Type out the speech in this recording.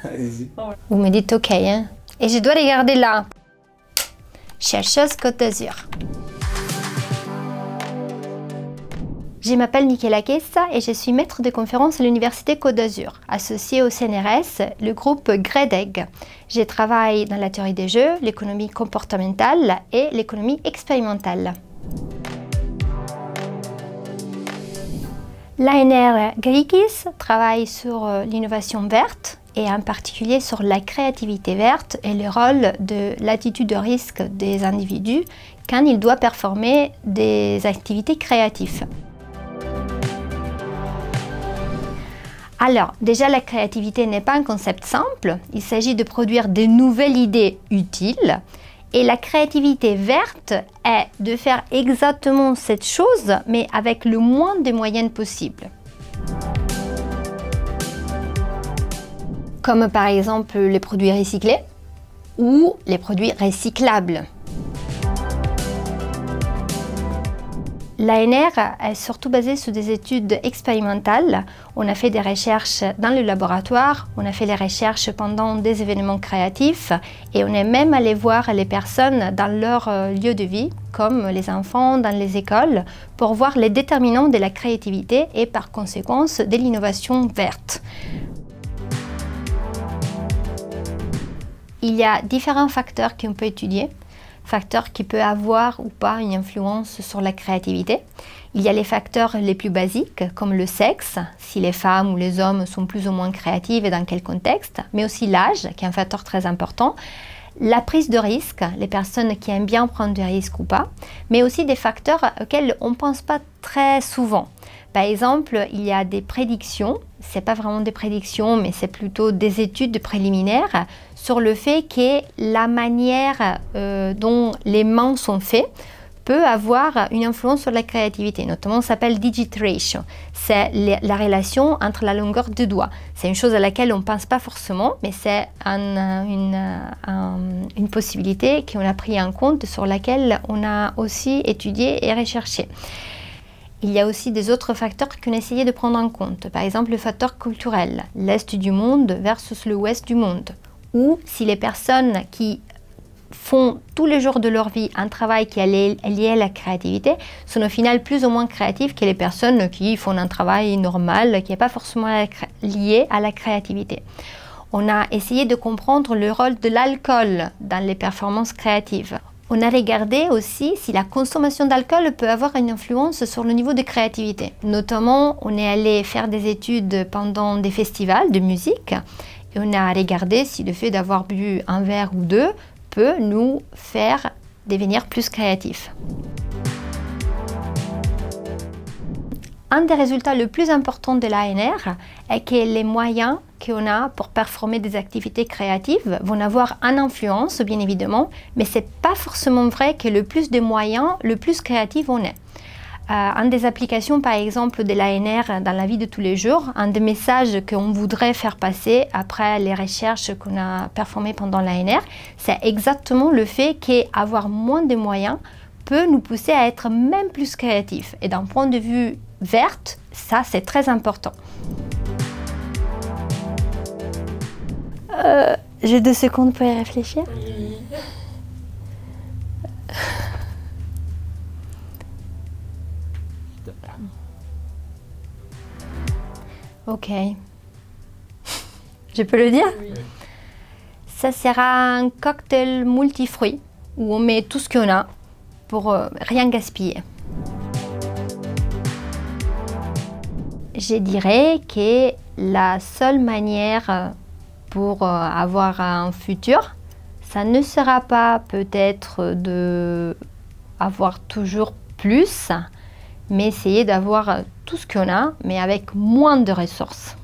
Allez-y. Vous me dites OK, hein? Et je dois regarder là. Chercheuse Côte d'Azur. Je m'appelle Michela Chessa et je suis maître de conférence à l'Université Côte d'Azur, associée au CNRS, le groupe GREDEG. Je travaille dans la théorie des jeux, l'économie comportementale et l'économie expérimentale. L'ANR GRIKIS travaille sur l'innovation verte et en particulier sur la créativité verte et le rôle de l'attitude de risque des individus quand ils doivent performer des activités créatives. Alors, déjà, la créativité n'est pas un concept simple. Il s'agit de produire de nouvelles idées utiles. Et la créativité verte est de faire exactement cette chose, mais avec le moins de moyens possible. Comme par exemple les produits recyclés ou les produits recyclables. L'ANR est surtout basée sur des études expérimentales. On a fait des recherches dans le laboratoire, on a fait les recherches pendant des événements créatifs et on est même allé voir les personnes dans leur lieu de vie, comme les enfants dans les écoles, pour voir les déterminants de la créativité et par conséquent de l'innovation verte. Il y a différents facteurs qu'on peut étudier. Facteurs qui peuvent avoir ou pas une influence sur la créativité. Il y a les facteurs les plus basiques, comme le sexe, si les femmes ou les hommes sont plus ou moins créatifs et dans quel contexte, mais aussi l'âge, qui est un facteur très important, la prise de risque, les personnes qui aiment bien prendre des risques ou pas, mais aussi des facteurs auxquels on ne pense pas très souvent. Par exemple, il y a des prédictions, ce n'est pas vraiment des prédictions, mais c'est plutôt des études préliminaires sur le fait que la manière dont les mains sont faites peut avoir une influence sur la créativité. Notamment, ça s'appelle digit ratio. C'est la relation entre la longueur des doigts. C'est une chose à laquelle on ne pense pas forcément, mais c'est une possibilité qu'on a pris en compte, sur laquelle on a aussi étudié et recherché. Il y a aussi des autres facteurs qu'on a essayé de prendre en compte. Par exemple, le facteur culturel, l'Est du monde versus l'Ouest du monde. Ou si les personnes qui font tous les jours de leur vie un travail qui est lié à la créativité sont au final plus ou moins créatives que les personnes qui font un travail normal qui n'est pas forcément lié à la créativité. On a essayé de comprendre le rôle de l'alcool dans les performances créatives. On a regardé aussi si la consommation d'alcool peut avoir une influence sur le niveau de créativité. Notamment, on est allé faire des études pendant des festivals de musique et on a regardé si le fait d'avoir bu un verre ou deux peut nous faire devenir plus créatifs. Un des résultats les plus importants de l'ANR est que les moyens qu'on a pour performer des activités créatives vont avoir une influence, bien évidemment, mais ce n'est pas forcément vrai que le plus de moyens, le plus créatif on est. Une des applications, par exemple, de l'ANR dans la vie de tous les jours, un des messages qu'on voudrait faire passer après les recherches qu'on a performées pendant l'ANR, c'est exactement le fait qu'avoir moins de moyens peut nous pousser à être même plus créatifs. Et d'un point de vue verte, ça c'est très important. J'ai 2 secondes pour y réfléchir. Ok. Je peux le dire? Oui. Ça sera un cocktail multifruits où on met tout ce qu'on a pour rien gaspiller. Je dirais que la seule manière pour avoir un futur, ça ne sera pas peut-être d'avoir toujours plus, mais essayer d'avoir tout ce qu'on a, mais avec moins de ressources.